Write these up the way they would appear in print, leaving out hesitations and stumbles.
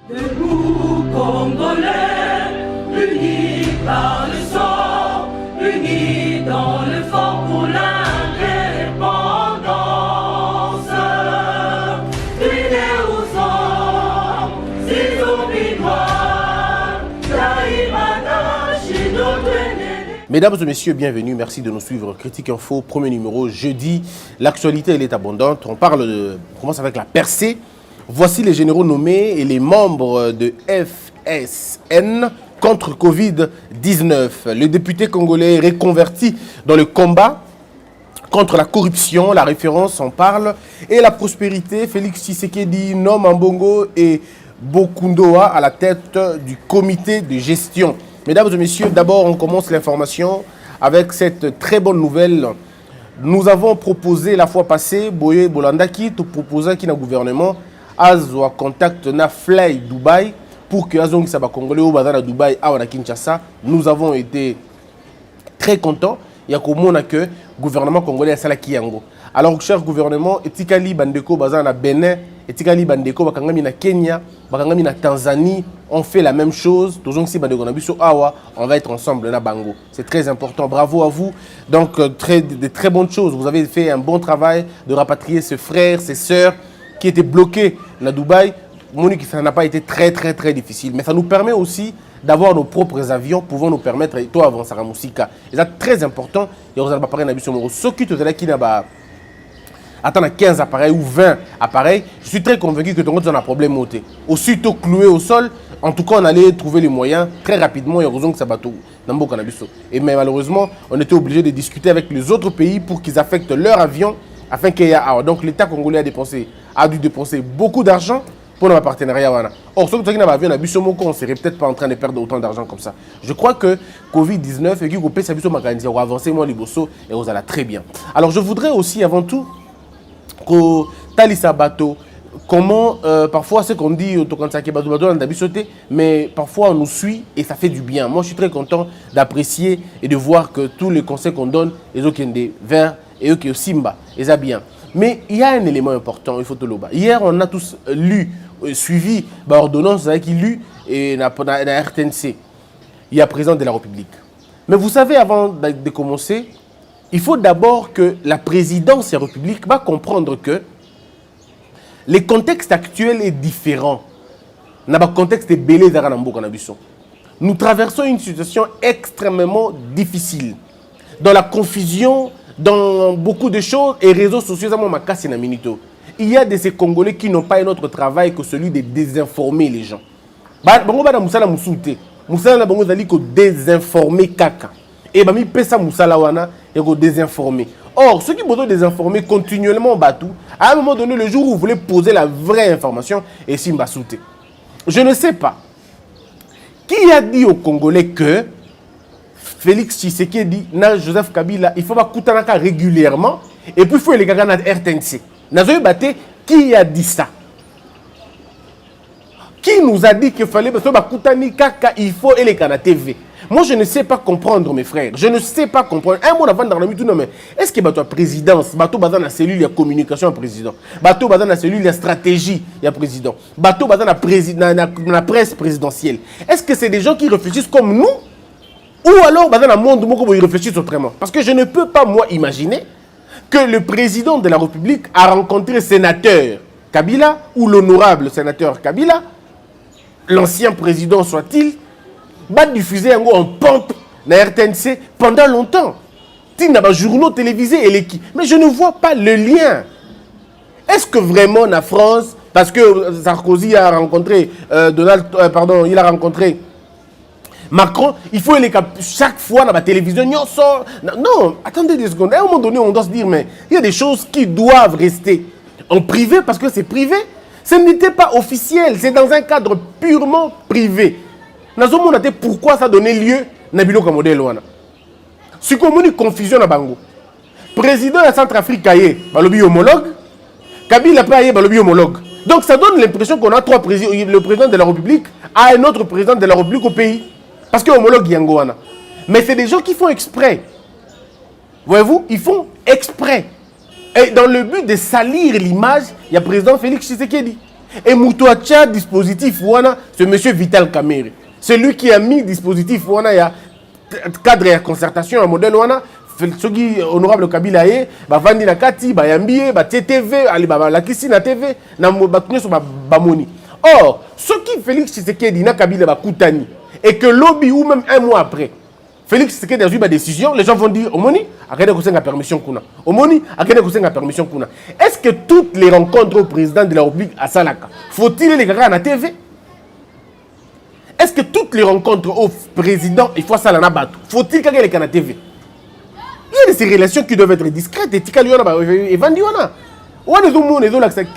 Debout Congolais, unis par le sang, unis dans le fort pour l'indépendance. Unis aux hommes, ces zombies noirs, Taïmana, chez notre ennemi. Mesdames et messieurs, bienvenue. Merci de nous suivre. Critique Info, premier numéro, jeudi. L'actualité, elle est abondante. On commence avec la percée. Voici les généraux nommés et les membres de FSN contre Covid-19. Le député congolais reconverti dans le combat contre la corruption, la référence en parle, et la prospérité. Félix Tshisekedi nomme Mbongo et Bokundoa à la tête du comité de gestion. Mesdames et messieurs, d'abord on commence l'information avec cette très bonne nouvelle. Nous avons proposé la fois passée, Boye Bolandaki, tout proposant qui n'a gouvernement, Azwa contact na Fly Dubaï pour que Azong Saba Congolais au Bazar à Dubaï à Kinshasa. Nous avons été très contents. Il y a comme on a que le gouvernement congolais a Salaki Yango. Alors, cher gouvernement, Etikali Bandeko Bazar na Bénin, Etikali Bandeko Bakangami na Kenya, Bakangami na Tanzanie, on fait la même chose. Toujours si Bandeko na Biso Awa, on va être ensemble na Bango. C'est très important. Bravo à vous. Donc, de très bonnes choses. Vous avez fait un bon travail de rapatrier ses frères, ses sœurs qui étaient bloqués à Dubaï. Monique, ça n'a pas été très difficile. Mais ça nous permet aussi d'avoir nos propres avions pouvant nous permettre, et toi avant Saramusika. Et c'est très important. Et vous allez pas parler d'habitude. Ce qui te dit qu'il y a attends 15 appareils ou 20 appareils, je suis très convaincu que ton compte a un problème ôté. Aussitôt cloué au sol, en tout cas on allait trouver les moyens très rapidement. Et heureusement que ça bateau. Et mais malheureusement, on était obligé de discuter avec les autres pays pour qu'ils affectent leurs avions afin qu'il y ait. Donc l'État congolais a dû dépenser beaucoup d'argent pour notre partenariat. Or, ce qui n'a pas vu, on ne serait peut-être pas en train de perdre autant d'argent comme ça. Je crois que Covid-19 et que on va avancer moins les et on allez très bien. Alors, je voudrais aussi, avant tout, que Talisa Bato, comment parfois ce qu'on dit, mais parfois on nous suit et ça fait du bien. Moi, je suis très content d'apprécier et de voir que tous les conseils qu'on donne, les autres qui ont des verts et eux qui ont Simba, et ça bien. Mais il y a un élément important, il faut te le dire. Hier, on a tous lu, suivi l'ordonnance qui lu et la RTNC. Il y a président de la République. Mais vous savez, avant de commencer, il faut d'abord que la présidence de la République va comprendre que le contexte actuel est différent. Dans le contexte de Belé Zaranambo, nous traversons une situation extrêmement difficile. Dans la confusion, dans beaucoup de choses, et réseaux sociaux, il y a de ces Congolais qui n'ont pas un autre travail que celui de désinformer les gens. Désinformer caca. Et bah mi pesa musala wana et go désinformer. Or, ceux qui veulent désinformer continuellement batou, à un moment donné, le jour où vous voulez poser la vraie information, et si mbasouté. Je ne sais pas. Qui a dit aux Congolais que Félix Tshisekedi, na Joseph Kabila, il faut pas coutanaka régulièrement, et puis il faut les gars dans RTNC. Nazoé Baté, qui a dit ça? Qui nous a dit qu'il fallait que il faut les gars TV? Moi, je ne sais pas comprendre, mes frères. Je ne sais pas comprendre. Un mot avant dans le tout, mais est-ce que la présidence, bateau dans la cellule, il y a communication, il y a président. Bateau dans la cellule, il y a stratégie, il y a président. Bateau dans la presse présidentielle. Est-ce que c'est des gens qui réfléchissent comme nous? Ou alors, dans le monde, ils réfléchissent autrement? Parce que je ne peux pas, moi, imaginer que le président de la République a rencontré le sénateur Kabila, ou l'honorable sénateur Kabila, l'ancien président soit-il, va diffuser en pompe la RTNC pendant longtemps. Il y a des journaux télévisés et l'équipe. Mais je ne vois pas le lien. Est-ce que vraiment la France, parce que Sarkozy a rencontré il a rencontré Macron, il faut les chaque fois dans la télévision. Non, attendez des secondes. À un moment donné, on doit se dire, mais il y a des choses qui doivent rester en privé parce que c'est privé. Ce n'était pas officiel, c'est dans un cadre purement privé. Pourquoi ça donnait lieu à un modèle. Si on a une confusion à Bango, président de la Centrafrique, il homologue, Kabila il homologue. Donc ça donne l'impression qu'on a trois présidents. Le président de la République a un autre président de la République au pays. Parce que homologue Yangoana. Mais c'est des gens qui font exprès. Voyez-vous, ils font exprès. Et dans le but de salir l'image, il y a le président Félix Tshisekedi. Et Moutouacha, dispositif, c'est M. Vital Kamerhe. C'est lui qui a mis dispositif, il y a cadre et concertation, un modèle, ce qui honorable Kabila, Vandi Nakati, Bayambi, TTV, la Kissina TV, Bamoni. Or, ce qui Félix Tshisekedi n'a Kabila Koutani, et que lobby ou même un mois après, Félix Tshisekedi a eu ma décision, les gens vont dire Omoni, arrêtez de la permission qu'on a. Omoni, arrêtez de la permission qu'on a. Est-ce que toutes les rencontres au président de la République à Salaka, faut-il les gars à la TV? Est-ce que toutes les rencontres au président, il faut ça la bateau? Faut-il qu'il y ait les canaux TV? Il y a ces relations qui doivent être discrètes et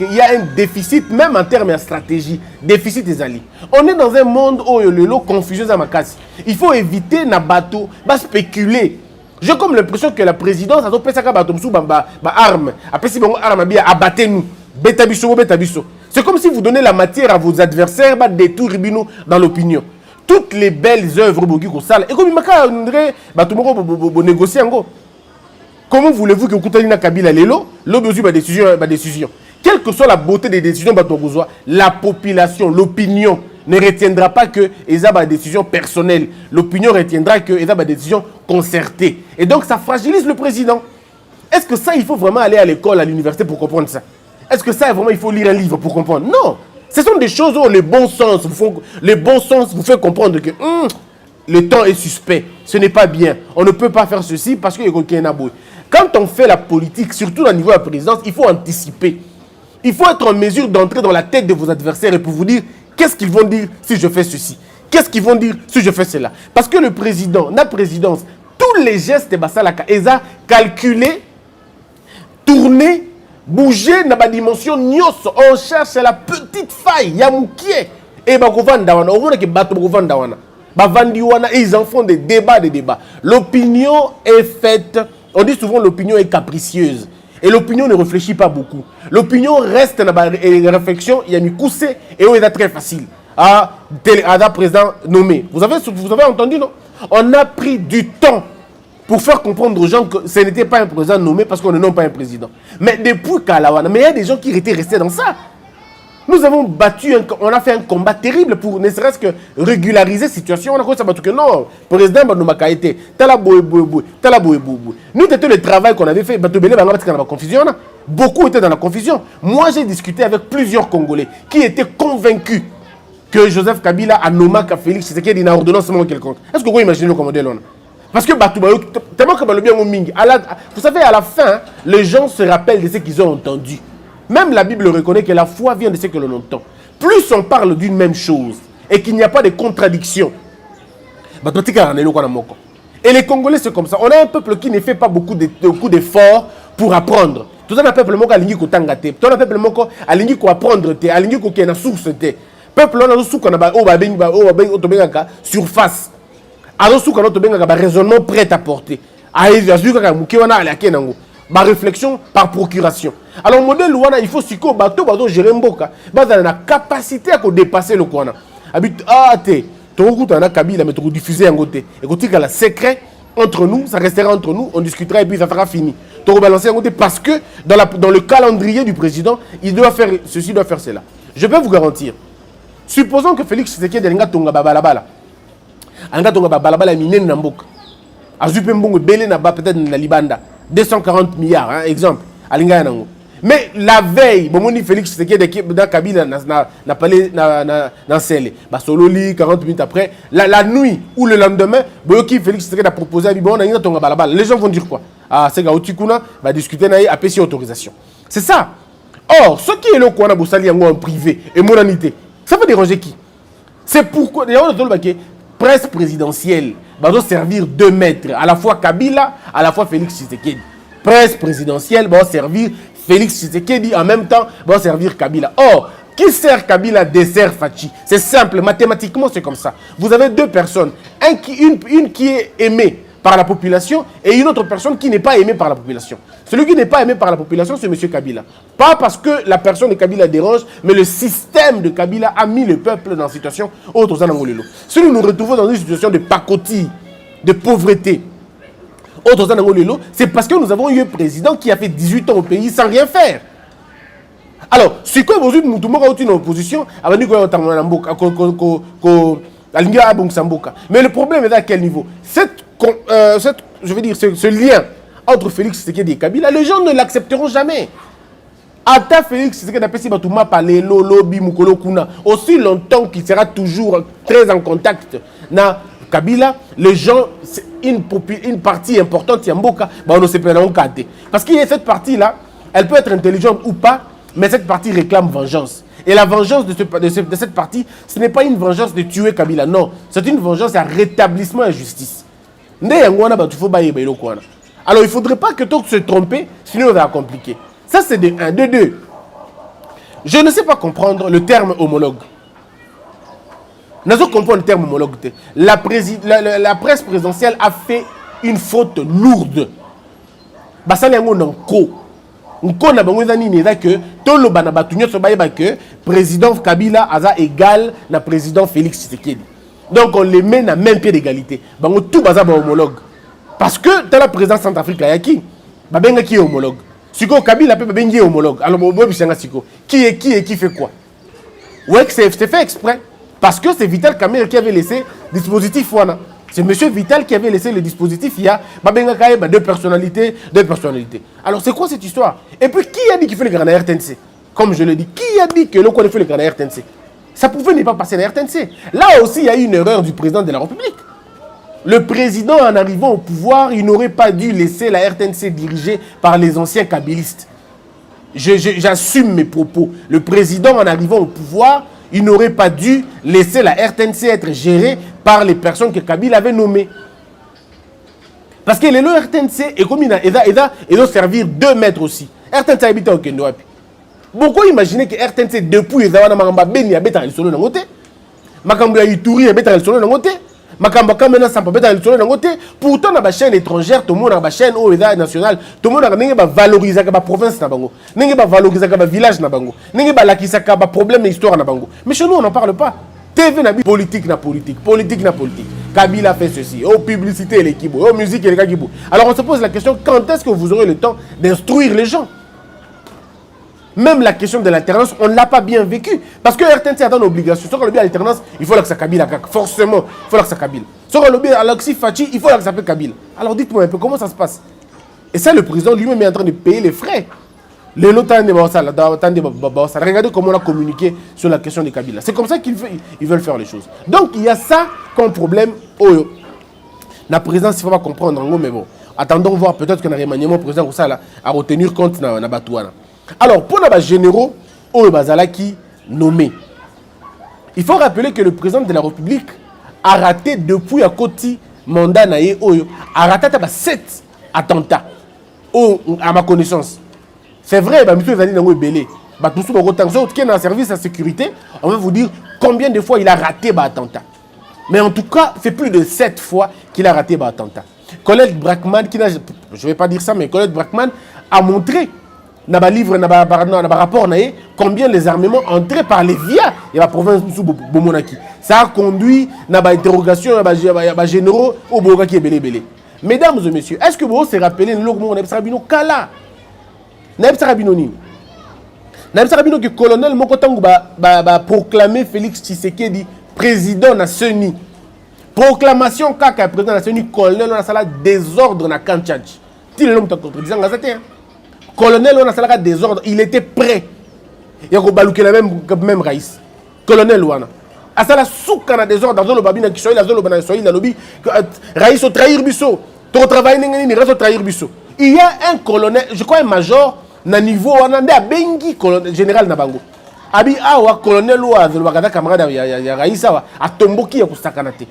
il y a un déficit, même en termes de stratégie, déficit des alliés. On est dans un monde où il y a le confusion à ma casse. Il faut éviter na bateau, spéculer. J'ai comme l'impression que la présidence a fait ça arme. Après si bon arme bien abattez-nous. Betabiso. C'est comme si vous donnez la matière à vos adversaires des tours dans l'opinion. Toutes les belles œuvres au salle et comme il négocier en gros. Comment voulez-vous que Koutanina Kabila Lelo, l'objet de décision, quelle que soit la beauté des décisions, la population, l'opinion ne retiendra pas que ils ont des décisions personnelles. L'opinion retiendra que ils ont des décisions concertées. Et donc ça fragilise le président. Est-ce que ça, il faut vraiment aller à l'école, à l'université pour comprendre ça? Est-ce que ça, vraiment, il faut lire un livre pour comprendre? Non. Ce sont des choses où le bon sens vous fait comprendre que le temps est suspect. Ce n'est pas bien. On ne peut pas faire ceci parce qu'il y a quelqu'un à bout. Quand on fait la politique, surtout au niveau de la présidence, il faut anticiper. Il faut être en mesure d'entrer dans la tête de vos adversaires et pour vous dire qu'est-ce qu'ils vont dire si je fais ceci. Qu'est-ce qu'ils vont dire si je fais cela. Parce que le président, la présidence, tous les gestes de Bassalaka, ils ont calculé, tourné, bougé dans la dimension nyos. On cherche la petite faille, Yamoukie. Et Bakovandawana, on voit que Bakovandawana. Et ils en font des débats. L'opinion est faite, on dit souvent l'opinion est capricieuse. Et l'opinion ne réfléchit pas beaucoup. L'opinion reste dans la réflexion, il y a mis coussé et où il est très facile. À un président nommé. Vous avez entendu, non? On a pris du temps pour faire comprendre aux gens que ce n'était pas un président nommé parce qu'on ne nomme pas un président. Mais depuis Kalawana, mais il y a des gens qui étaient restés dans ça. Nous avons battu, on a fait un combat terrible pour ne serait-ce que régulariser la situation. On a commencé à battre que non, le président Banoumaka était Nous, c'était le travail qu'on avait fait. Beaucoup étaient dans la confusion. Moi, j'ai discuté avec plusieurs Congolais qui étaient convaincus que Joseph Kabila a nommé Félix Tshisekedi une ordonnance quelconque. Est-ce que vous imaginez le commandant là? Parce que tellement que vous savez, à la fin, les gens se rappellent de ce qu'ils ont entendu. Même la Bible reconnaît que la foi vient de ce que l'on entend. Plus on parle d'une même chose et qu'il n'y a pas de contradiction. Et les Congolais, c'est comme ça. On a un peuple qui ne fait pas beaucoup d'efforts pour apprendre. Tout ça, un peuple qui a apprendre, tout un peuple qui a apprendre, qui a source. Peuple qui a surface. Alors, qui a raisonnement prêt à porter. Par réflexion, par procuration. Alors, le modèle Luana, il faut que gérer Mboka. La capacité à dépasser le Kwana. Kabila, mais tu diffuser en côté. Et quand il y a le secret entre nous, ça restera entre nous, on discutera et puis ça sera fini. Tu rebalancer en côté parce que dans le calendrier du président, il doit faire ceci, il doit faire cela. Je peux vous garantir. Supposons que Félix Tshisekedi a tonga babalabala. Anga tonga babalabala minen na mboka. Azupe mbongo belé na ba peut-être na Libanda. 240 milliards, hein, exemple. Mais la veille, Bomoni Félix Tshisekedi dans Kabila n'a pas dans Sele. Sololi 40 minutes après, la nuit ou le lendemain, Boyoki Félix Tshisekedi a proposé à Bibon, les gens vont dire quoi? Ah, c'est Gaotikuna va discuter à PC autorisation. C'est ça. Or, ce qui est le Kwana Boussali en privé et monanité, ça va déranger qui? C'est pourquoi d'ailleurs presse présidentielle va servir 2 maîtres, à la fois Kabila, à la fois Félix Tshisekedi. Presse présidentielle va servir Félix Tshisekedi, en même temps va servir Kabila. Or, qui sert Kabila dessert Fachi? C'est simple, mathématiquement c'est comme ça. Vous avez 2 personnes, une qui est aimée par la population et une autre personne qui n'est pas aimée par la population. Celui qui n'est pas aimé par la population, c'est M. Kabila. Pas parce que la personne de Kabila dérange, mais le système de Kabila a mis le peuple dans une situation autre. Si nous nous retrouvons dans une situation de pacotille, de pauvreté, c'est parce que nous avons eu un président qui a fait 18 ans au pays sans rien faire. Alors, si quoi vous dites tout monde une opposition, avant de quoi mais le problème est à quel niveau? Je veux dire, ce lien entre Félix Tshisekedi et Kabila, les gens ne l'accepteront jamais. Ata Félix Tshisekedi a passé Batouma parler lobby mukolo kuna aussi longtemps qu'il sera toujours très en contact na Kabila, les gens, une partie importante Yamboka, on ne sait pas parce qu'il y a cette partie là, elle peut être intelligente ou pas, mais cette partie réclame vengeance. Et la vengeance de cette partie, ce n'est pas une vengeance de tuer Kabila, non, c'est une vengeance à rétablissement et justice. Alors il ne faudrait pas que tout se tromper, sinon ça va compliquer. Ça c'est de 1. De 2, je ne sais pas comprendre le terme homologue. Nous comprenons le terme homologue. La presse présidentielle a fait une faute lourde. Que président Kabila a égal na président Félix Tshisekedi. Donc on les met à même pied d'égalité. Tout est homologue. Parce que dans la présidence centrafricaine, qui est homologue. Siko Kabila peut être homologue. Alors qui fait quoi? Ouais, c'est fait exprès. Parce que c'est Vital Kamerhe qui avait laissé le dispositif. C'est M. Vital qui avait laissé le dispositif. Il y a deux personnalités. Alors c'est quoi cette histoire? Et puis qui a dit qu'il fait le grand RTNC? Comme je le dis, qui a dit que l'on fait le grand RTNC? Ça pouvait ne pas passer la RTNC. Là aussi, il y a eu une erreur du président de la République. Le président, en arrivant au pouvoir, il n'aurait pas dû laisser la RTNC dirigée par les anciens kabylistes. J'assume mes propos. Le président, en arrivant au pouvoir, il n'aurait pas dû laisser la RTNC être gérée par les personnes que Kabila avait nommées. Parce que le RTNC est comme il doit servir 2 mètres aussi. RTNC habite au Kendo. Beaucoup imaginez que RTNC depuis les années Makamba Beni habite à l'Isolo Nangote. Makamba Ituri habite à l'Isolo Nangote. Makamba Kamena Sampa habite à l'Isolo Nangote. Pourtant, dans la chaîne étrangère, tout le monde dans la chaîne nationale, tout le monde a valorisé la province, n'a valorisé le village, n'a valorisé le problème et l'histoire. Mais chez nous, on n'en parle pas. TV n'a politique na politique. Kabila fait ceci. Oh, publicité, l'équipe. Oh, musique, l'équipe. Alors on se pose la question, quand est-ce que vous aurez le temps d'instruire les gens? Même la question de l'alternance, on ne l'a pas bien vécu. Parce que RTNC a une obligation. Sur le bien l'alternance, il faut que ça Kabila. Forcément, il faut que ça Kabila. Sur le bien Alexis Fachi, il faut que ça s'appelle Kabila. Alors dites-moi un peu comment ça se passe. Et ça, le président lui-même est en train de payer les frais. Regardez comment on a communiqué sur la question de Kabila. C'est comme ça qu'ils veulent faire les choses. Donc il y a ça comme problème. La présidence, il ne faut pas comprendre. Mais bon, attendons voir peut-être que le remaniement président a retenir compte de Batouana. Alors, pour les généraux, qui nommés, il faut rappeler que le président de la République a raté depuis à côté mandat a raté 7 attentats à ma connaissance. C'est vrai, monsieur Zali Nango est belé. Tout ce qui est dans le service de sécurité, on va vous dire combien de fois il a raté l'attentat. Mais en tout cas, c'est plus de 7 fois qu'il a raté l'attentat. Colette Brackman, je ne vais pas dire ça, mais Colette Brackman a montré dans le livre, dans le rapport, combien les armements entraient par les via et la province de Bomonaki. Ça a conduit à l'interrogation des généraux au Bogaki et Belé. Mesdames et messieurs, est-ce que vous vous rappelez le logo de Sabino Kala? Naïb Sarabino que le colonel Mokotangu a proclamé Félix Tshisekedi président de CENI. Proclamation kaka président de CENI, colonel on a sala désordre na Kantchadj. Il l'homme contredisant gazette. Colonel on a sala désordre, il était prêt. Il y a balouké la même raïs. Colonel Wana. A sala souka na désordre dans le babina qui soit la zone bana soit la lobby raïs au trahir biso. Ton travail n'est pas trahir biso. Il y a un colonel, je crois un major na niveau wanande a bengi général Nabango. Abi awa colonel wa de bagada camarade ya Raïsa wa atomboki ya kusakanate.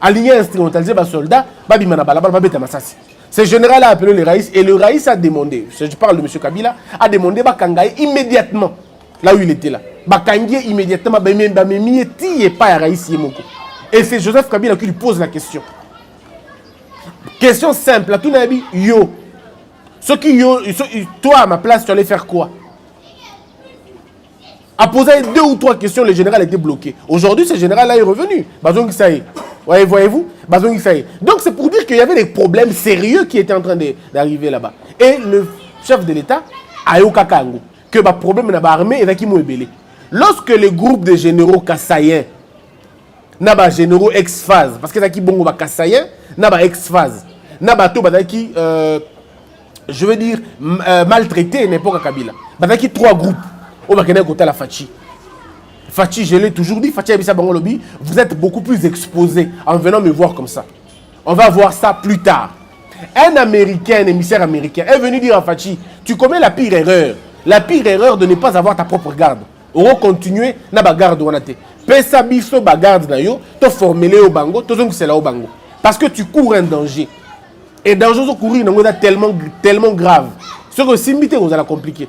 Aligné instrumentalisé ba soldat, ba bimana bala ba beta masasi. Ce général a appelé le Raïs et le Raïs a demandé, je parle de monsieur Kabila, a demandé ba kangaye immédiatement là où il était là. Ba kangaye immédiatement ba memi ti et pas ya Raïs yemoko. Et c'est Joseph Kabila qui lui pose la question. Question simple, tout nabi yo. Toi, à ma place, tu allais faire quoi? À poser 2 ou 3 questions, le général était bloqué. Aujourd'hui, ce général-là est revenu. Voyez-vous? Donc, c'est pour dire qu'il y avait des problèmes sérieux qui étaient en train d'arriver là-bas. Et le chef de l'État, Ayoka Kango, que le problème dans l'armée est qui belé. Lorsque les groupes de généraux kassaïens, n'a généraux ex-phase, parce que les bongo ba kassaïens, n'a ex-phase, n'a to qui je veux dire maltraité n'importe Kabila. Bah qui trois groupes au Bakene côté la Fachi. Fachi, je l'ai toujours dit, Fachi Abissa Bango Lobby, vous êtes beaucoup plus exposés en venant me voir comme ça. On va voir ça plus tard. Un Américain, un émissaire américain, est venu dire à Fachi, tu commets la pire erreur. La pire erreur de ne pas avoir ta propre garde. On va continuer na ba garde on a te. Pesa biso ba garde na yo, to formuler au bango, to zongi c'est là au bango. Parce que tu cours un danger. Et danger de courir est tellement grave. Ce que Simbité vous allez compliquer.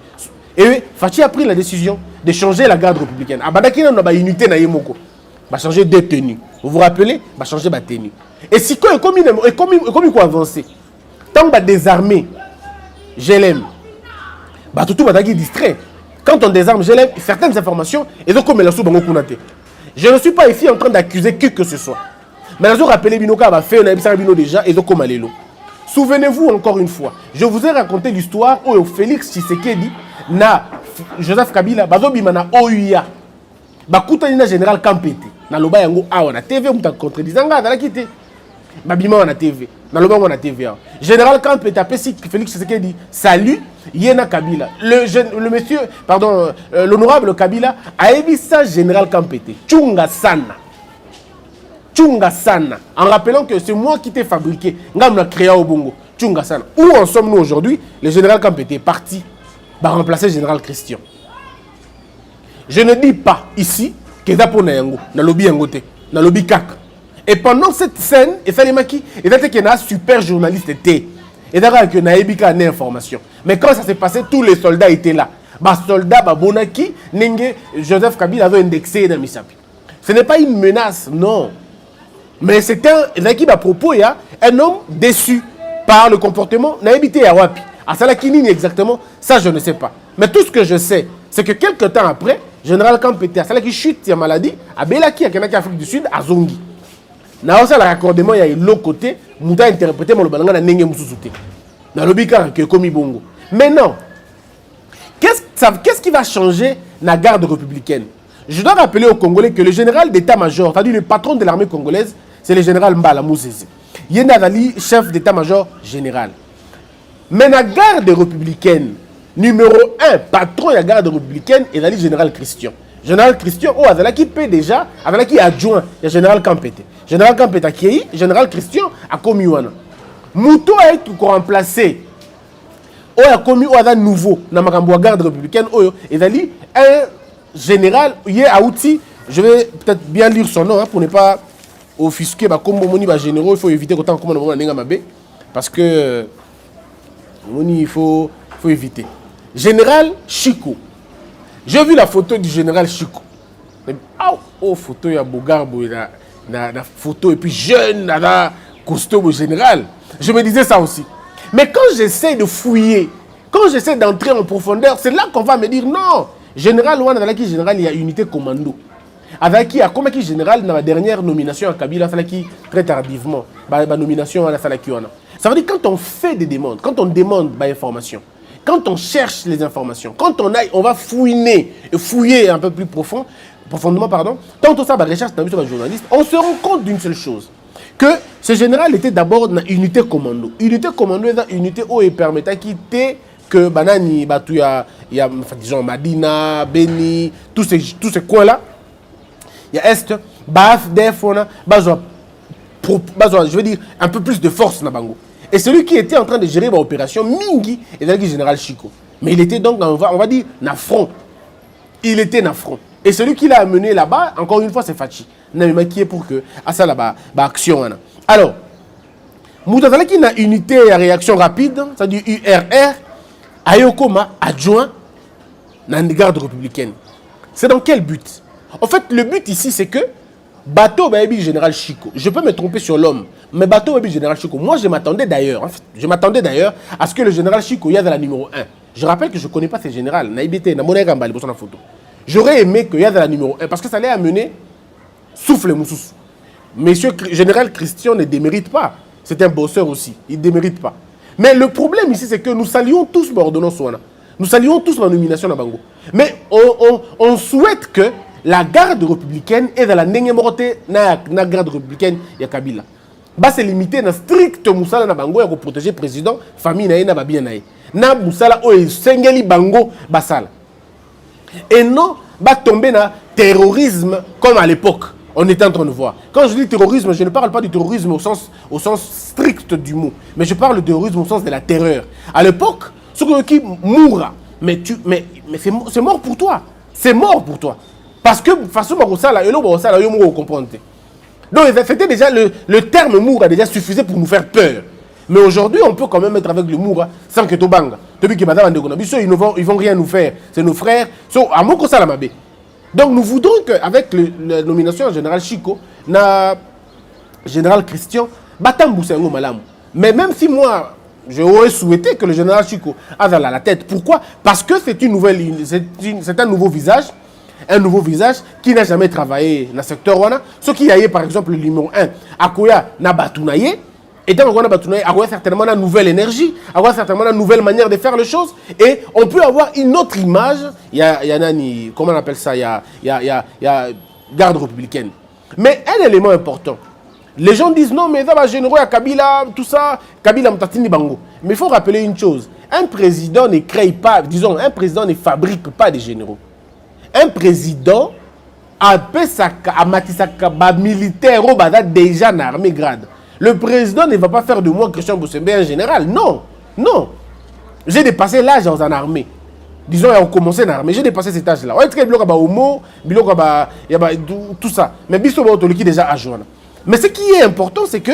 Et Fachi a pris la décision de changer la garde républicaine. Abadaki na ba unité na yemoko. Va changer de tenue. Vous vous rappelez? Va changer de tenue. Et si quoi comme quoi avancer. Tant que désarmer, je l'aime. Bah tout va distrait. Quand on désarme, je l'aime certaines informations et donc comme la sous bango kunate. Je ne suis pas ici en train d'accuser qui que ce soit. Mais je rappelle Binoka va faire un bino déjà et donc comme alelo. Souvenez-vous encore une fois, je vous ai raconté l'histoire où Félix Tshisekedi na Joseph Kabila bazobima na OUA. Bakutani na général Kampete. Na loba yango awa na TV muta contredisanga na la kité. Babima na TV. Na loba na TV. Général Kampete appelé Félix Tshisekedi salut Yena Kabila. Le monsieur pardon l'honorable Kabila a émis ça général Kampete. Chunga sana. Chunga sana. En rappelant que c'est moi qui t'ai fabriqué. Ngam na créé au Bongo. Chunga sana. Où en sommes-nous aujourd'hui? Le général Kampete est parti. Va remplacer le général Christian. Je ne dis pas ici que c'est pour Nayango, na lobby Yangote, na lobby Kak. Et pendant cette scène, il fallait qu'il y ait un super journaliste. Et d'ailleurs, il y a une information. Mais quand ça s'est passé, tous les soldats étaient là. Les soldats, Bonaki, Joseph Kabila avait indexé dans Misapi. Ce n'est pas une menace, non. Mais c'est un propos, un homme déçu par le comportement naïbité à Wapi. À Salakini exactement, ça je ne sais pas. Mais tout ce que je sais, c'est que quelques temps après, général Kampete, à Salaki chute sa maladie, à Belaki, à Kanaki Afrique du Sud, à Zongi. Na aussi le raccordement, il y a l'autre côté, Mouta interprété mon balanga na Nenge Moussouté. Na lobika que comme Bongo. Mais non. Qu'est-ce qui va changer la garde républicaine? Je dois rappeler aux Congolais que le général d'état-major, c'est-à-dire le patron de l'armée congolaise, c'est le général Mbala Mousese. Il y a un chef d'état-major général. Mais la garde républicaine, numéro 1, patron de la garde républicaine, est le général Christian. Général Christian, oh, qui paie déjà, qui adjoint, il y a général Kampete. Général Kampete a qui général Christian a commis un. Mouto a été remplacé. Oh, a commis un nouveau dans la garde républicaine. Oh, et d'ailleurs, un général, il y a outil, je vais peut-être bien lire son nom pour ne pas offusquer, comme moni généraux, il faut éviter autant comme on a parce que il faut éviter. Général Chico. J'ai vu la photo du général Chico. Oh, photo, il y a Bogarbo, la photo, et puis jeune, costaud général. Je me disais ça aussi. Mais quand j'essaie de fouiller, quand j'essaie d'entrer en profondeur, c'est là qu'on va me dire non. Général Ouana, dans qui général, il y a unité commando. Avec qui, comme qui général, dans la dernière nomination à Kabila, très tardivement, la nomination à la Salakiwana. Ça veut dire quand on fait des demandes, quand on demande des informations, quand on cherche les informations, quand on va fouiller un peu plus profondément, tant que ça va recherche dans le journaliste, on se rend compte d'une seule chose, que ce général était d'abord une unité commando. Unité commando est une unité où il permettait quitter que Banani, il y a disons Madina, Beni, tous ces coins-là, il y a Est, Baf, Defona, je veux dire un peu plus de force na Bango. Et celui qui était en train de gérer l'opération Mingi est le général Chico. Mais il était donc, on va dire, na front. Il était na front. Et celui qui l'a amené là-bas, encore une fois, c'est Fachi. Qui est pour que, à ça là-bas, action. Alors, Moutazala qui a une unité à réaction rapide, c'est-à-dire URR, Ayokoma, adjoint, dans la garde républicaine. C'est dans quel but? En fait, le but ici, c'est que Bateau Baby Général Chico. Je peux me tromper sur l'homme, mais Bateau Baby Général Chico. Moi, je m'attendais d'ailleurs à ce que le Général Chico y a dans la numéro 1. Je rappelle que je ne connais pas ces générales. J'aurais aimé qu'il y a dans la numéro 1 parce que ça allait amener souffle Moussous. Monsieur Général Christian ne démérite pas. C'est un bosseur aussi. Il ne démérite pas. Mais le problème ici, c'est que nous saluons tous l'ordonnance. Nous saluons tous la nomination de Bango. Mais on souhaite que la garde républicaine est dans la Nengemorote, na garde républicaine, ya Kabila. Bah, c'est limité dans strict Moussala na Bango, pour protéger le président, famille na na bien nae. Na Moussala, Sengeli Bango, Basala. Et non, bah, tomber dans terrorisme comme à l'époque. On est en train de voir. Quand je dis terrorisme, je ne parle pas du terrorisme au sens strict du mot, mais je parle de terrorisme au sens de la terreur. À l'époque, ceux qui mourra, mais c'est mort pour toi. C'est mort pour toi. Parce que façon comprendre. Donc c'était déjà le terme moura déjà suffisait pour nous faire peur. Mais aujourd'hui, on peut quand même être avec le moura sans que Tobanga. Depuis que madame ils ne vont rien nous faire. C'est nos frères. Donc nous voudrons qu'avec la nomination en général Chico, na général Christian, mais même si moi, j'aurais souhaité que le général Chico a dans la tête. Pourquoi? Parce que c'est un nouveau visage. Un nouveau visage qui n'a jamais travaillé dans le secteur Wana. Ce qui a eu par exemple le numéro 1, Akoya Nabatounaye, et dans le Batounaye, Akoya certainement une nouvelle énergie, Akoya certainement une nouvelle manière de faire les choses, et on peut avoir une autre image. Il y a comment on appelle ça? Il y a garde républicaine. Mais un élément important. Les gens disent non, mais ça va généraux à Kabila, tout ça, Kabila Mtatini Bango. Mais il faut rappeler une chose. Un président ne crée pas, disons, un président ne fabrique pas des généraux. Un président a militaire déjà dans l'armée grade. Le président ne va pas faire de moi Christian Bossembe en général. Non, non. J'ai dépassé l'âge en armée. Disons, on a commencé dans l'armée. J'ai dépassé cet âge-là. On est très bien homo, tout ça. Mais biso qui déjà à joindre. Mais ce qui est important, c'est que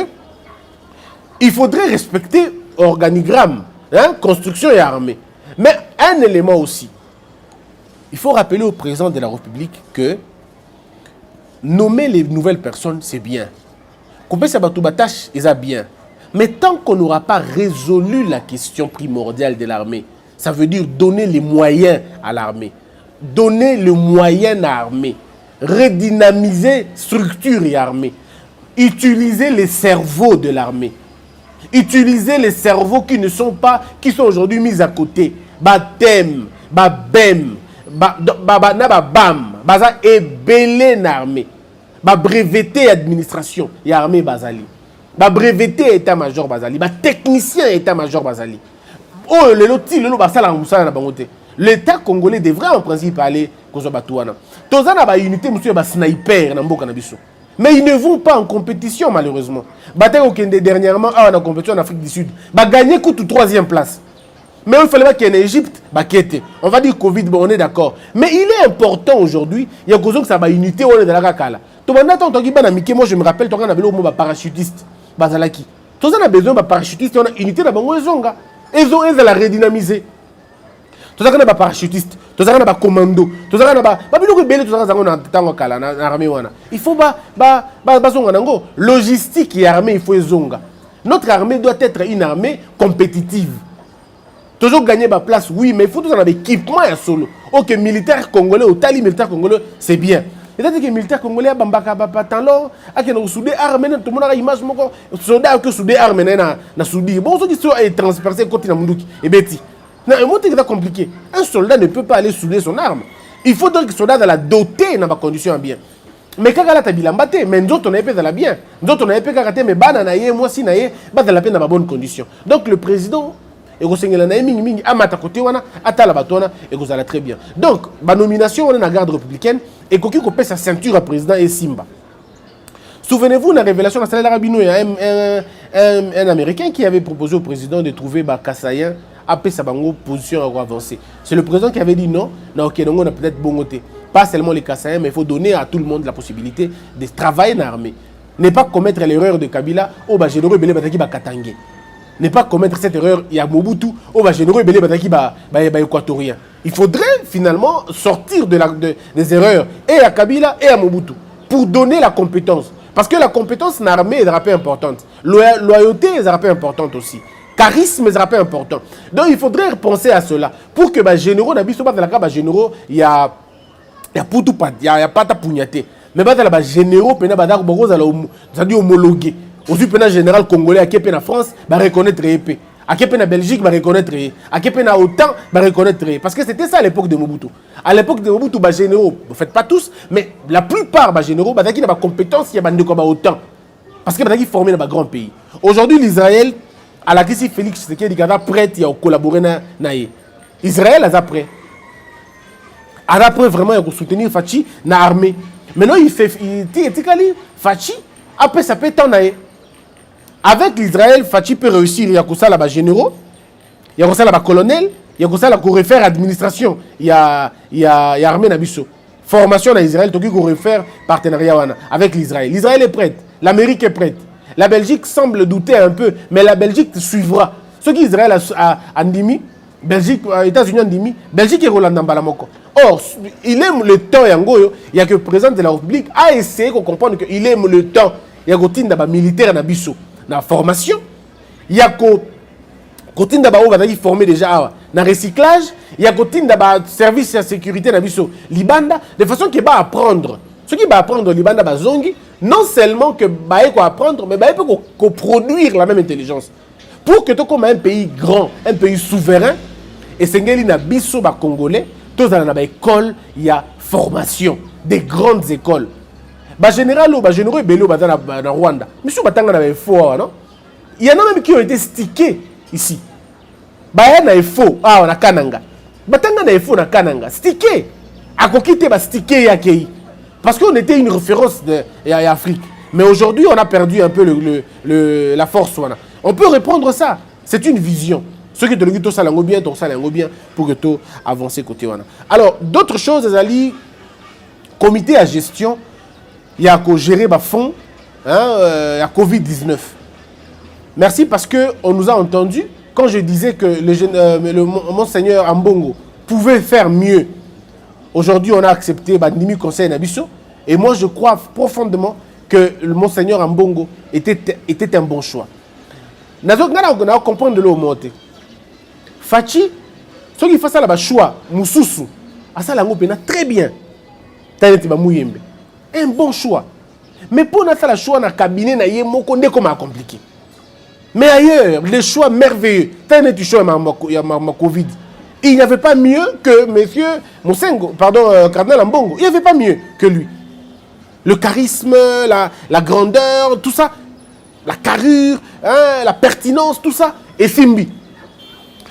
il faudrait respecter l'organigramme, hein, construction et armée. Mais un élément aussi. Il faut rappeler au président de la République que nommer les nouvelles personnes, c'est bien. Couper sa batoubatâche, c'est bien. Mais tant qu'on n'aura pas résolu la question primordiale de l'armée, ça veut dire donner les moyens à l'armée. Donner les moyens à l'armée. Redynamiser structure et armée. Utiliser les cerveaux de l'armée. Utiliser les cerveaux qui sont aujourd'hui mis à côté. Batem, babem. Bam, baza ebele na armée, ba breveté administration et armée bazali, ba breveté état-major bazali, ba technicien état-major bazali. Oh le loti le basala musala na bangote. L'État congolais devrait en principe aller kozo batouana. Tozana ba unité monsieur ba sniper na mboka na biso. Mais ils ne vont pas en compétition malheureusement. Bataille au Kende dernièrement en compétition en Afrique du Sud, ba gagner coûte 3e place. Mais il fallait pas qu'il y ait en Égypte, on va dire Covid, bon, on est d'accord. Mais il est important aujourd'hui, il y a que ça va unité, on est dans la kala. Moi je me rappelle, on a un parachutiste, Bazalaki. On a besoin d'un parachutiste, on a unité, ils ont la redynamiser. On a un parachutiste, on a un commando, on a un il faut logistique et armée, il faut zonga. Notre armée doit être une armée compétitive. Toujours gagner ma place, oui, mais il faut tout un équipement à solo. Ok, militaire congolais, au tali militaire congolais, c'est bien. C'est-à-dire que le militaire congolais a bambaka talon, a que nous soudé armes, tout le monde a image, mon soldat que soudé armes, na soudi. Bon, ceux qui sont transpercés côté na munduki et beti. Non, un mot est compliqué. Un soldat ne peut pas aller souder son arme. Il faut donc que le soldat la doter dans ma condition bien. Mais quand la tabila mbaté, mais nous on a pas dans la bien. Nous on a pas karaté mais bana na yé, moi si na yé, ba dans la peine dans ma bonne condition. Donc le président et vous savez, à côté, et vous allez très bien. Donc, la nomination, on est dans la garde républicaine et qui coupe sa ceinture à président et Simba. Souvenez-vous de la révélation de l'Arabino, il y a un Américain qui avait proposé au président de trouver Kassayen après sa position avancée. C'est le président qui avait dit non, on a peut-être bon côté. Pas seulement les Kassayens, mais il faut donner à tout le monde la possibilité de travailler dans l'armée. Ne pas commettre l'erreur de Kabila, généreux belé bataki Katangé. Ne pas commettre cette erreur, il y a Mobutu, généreux belé bataki équatorien. Il faudrait finalement sortir des erreurs et à Kabila et à Mobutu pour donner la compétence. Parce que la compétence dans l'armée est importante. Loyauté est importante aussi. Charisme est important. Donc il faudrait penser à cela. Pour que les généraux, généraux, il y a Poutou, il y a Pata Pougnaté. Mais les généraux, c'est-à-dire homologués. Aussi, le général congolais qui est en France, va reconnaître l'épée. À quel point la Belgique va reconnaître, à quel point la OTAN va reconnaître. Parce que c'était ça à l'époque de Mobutu. À l'époque de Mobutu, les généraux, en fait pas tous, mais la plupart des généraux, ils ont des compétences, il y a des OTAN. Parce qu'ils sont formés dans un grand pays. Aujourd'hui, l'Israël, à la crise Félix Tshisekedi, il est prêt à collaborer avec Israël est prêt. Après vraiment, il faut soutenir Fachi dans l'armée. Maintenant, il Fachi, après ça peut être en aïe. Avec l'Israël, Fachi peut réussir. Il y a que ça là-bas généraux, il y a que ça là-bas colonel, il y a que ça là pour refaire administration. Il y a armée Nabiso. Formation dans Israël, donc il faut refaire partenariat avec l'Israël. L'Israël est prête, l'Amérique est prête. La Belgique semble douter un peu, mais la Belgique suivra. Ce qu'Israël a ndimi, Belgique, États-Unis ndimi, Belgique est Roland Balamoko. Or, il aime le temps, il y a que le président de la République a essayé de comprendre qu'il aime le temps. Il y a que militaire dans la formation. Il y a que formé déjà dans le recyclage. Il y a que service de sécurité dans Libanda. De façon qu'il va apprendre. Ce qui va apprendre Libanda Bazongi, non seulement que va apprendre, mais il peut produire la même intelligence. Pour que tu comme un pays grand, un pays souverain, et c'est que biso ba congolais, tous dans la école, il y a formation, des grandes écoles. Ba général ou ba généraux bello ba dans Rwanda. Monsieur batanga na faux non? Il y en a même qui ont été stickés ici. Ba na faux na Kananga. Batanga na faux na Kananga, stické. A kokité ba stické ya kei. Parce qu'on était une référence de Afrique. Mais aujourd'hui, on a perdu un peu la force. On peut reprendre ça. C'est une vision. Ceux qui te le disent, ça bien, pour que tu avances côté. Alors, d'autres choses, Ali, comité à gestion, il y a qu'à gérer le fonds, il y a Covid-19. Merci parce qu'on nous a entendu quand je disais que le Monseigneur Ambongo pouvait faire mieux. Aujourd'hui, on a accepté le conseil Nabiso. Et moi, je crois profondément que le Monseigneur Ambongo était un bon choix. Nous devons comprendre de l'eau montée. Fachi, ceux qui font ça, le choix, Moussoussou, ça très bien. Un bon choix. Mais pour nous faire le choix dans le cabinet, c'est compliqué. Mais ailleurs, les choix merveilleux. Tu choix ma Covid. Il n'y avait pas mieux que monsieur Cardinal Ambongo. Il n'y avait pas mieux que lui. Le charisme, la grandeur, tout ça, la carrure, la pertinence, tout ça, et Simbi.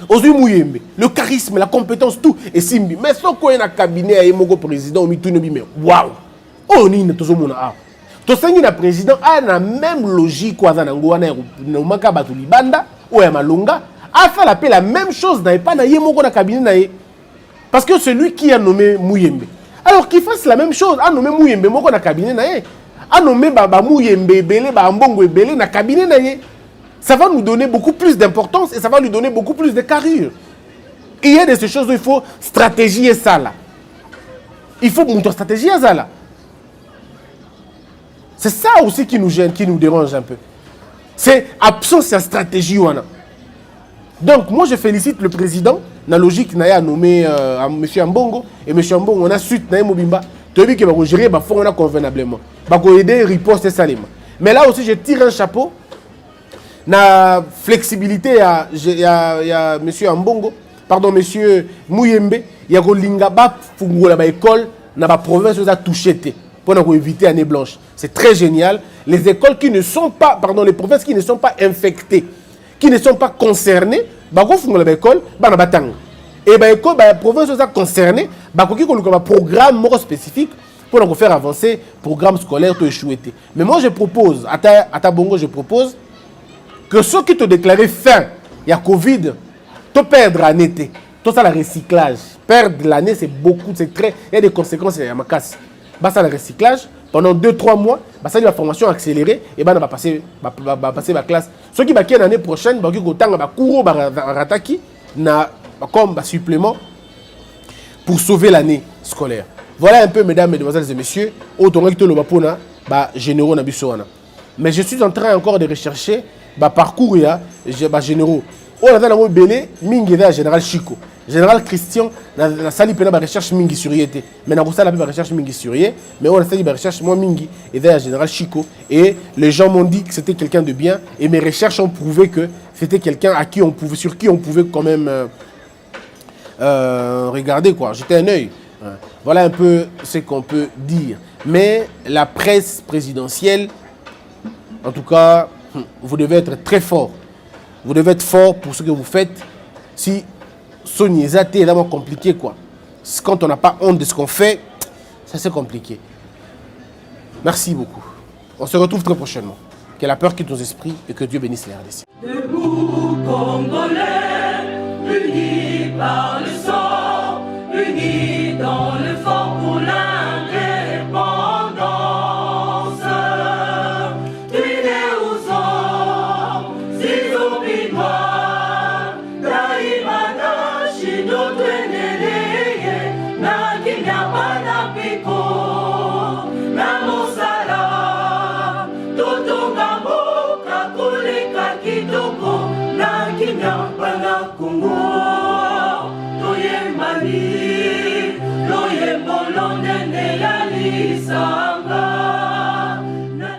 Le charisme, la compétence, tout, et Simbi. Mais ce qu'on a un cabinet, il y a un président, waouh! Oh, on est tous au monde. Tout ça, le président a la même logique qu'on a dans le Libanda ou à Malonga. A fait la même chose dans le cabinet. Parce que c'est lui qui a nommé Mouyembe. Alors qu'il fasse la même chose, a nommé Mouyembe dans le cabinet. A nommé Mouyembe, Ambongo et Belé dans le cabinet. Ça va nous donner beaucoup plus d'importance et ça va lui donner beaucoup plus de carrure. Il y a de ces choses où il faut stratégier ça là. Il faut une stratégie à ça là. C'est ça aussi qui nous gêne, qui nous dérange un peu. C'est absence de stratégie. Donc, moi, je félicite le président. La logique, il a nommé M. Ambongo. Et M. Ambongo, on a suite, Mobimba. Tu as vu qu'il va gérer le fonds convenablement. Il va aider riposte et salim. Mais là aussi, je tire un chapeau. La flexibilité, il y a M. Ambongo, pardon, M. Mouyembe. Il y a Lingaba, Fungola, l'école, dans la province, où ça a touché. Pour éviter l'année blanche. C'est très génial. Les écoles qui ne sont pas, pardon, les provinces qui ne sont pas infectées, qui ne sont pas concernées, l'école, et les provinces concernées, il y a un programme spécifique pour faire avancer le programme scolaire tout échoué. Mais moi, je propose, à Tabongo, je propose que ceux qui te déclaré fin, il y a Covid, tu perdre l'année, tout ça, le recyclage. Perdre l'année, c'est beaucoup, c'est très, il y a des conséquences, il y a ma casse. Ça le recyclage pendant 2-3 mois, ça la formation accélérée et on va passer la classe. Ceux qui vont l'année prochaine, ils vont rataki comme supplément pour sauver l'année scolaire. Voilà un peu, mesdames, mesdemoiselles et messieurs, généraux na biso wana. Mais je suis en train encore de rechercher parcours généraux. On a dans belé mingi da général Chico. Général Christian la sali pena ba recherche mingi sur yete. Mais na ça la recherche mingi sur yé, mais on a fait ba recherche moi mingi et da général Chico et les gens m'ont dit que c'était quelqu'un de bien et mes recherches ont prouvé que c'était quelqu'un à qui on pouvait sur qui on pouvait quand même regarder quoi, jeter un œil. Voilà un peu ce qu'on peut dire. Mais la presse présidentielle, en tout cas, vous devez être très fort. Vous devez être fort pour ce que vous faites. Si Sony est athée, c'est vraiment compliqué quoi. Quand on n'a pas honte de ce qu'on fait, ça c'est compliqué. Merci beaucoup. On se retrouve très prochainement. Que la peur quitte nos esprits et que Dieu bénisse les RDC. Debout, Congolais.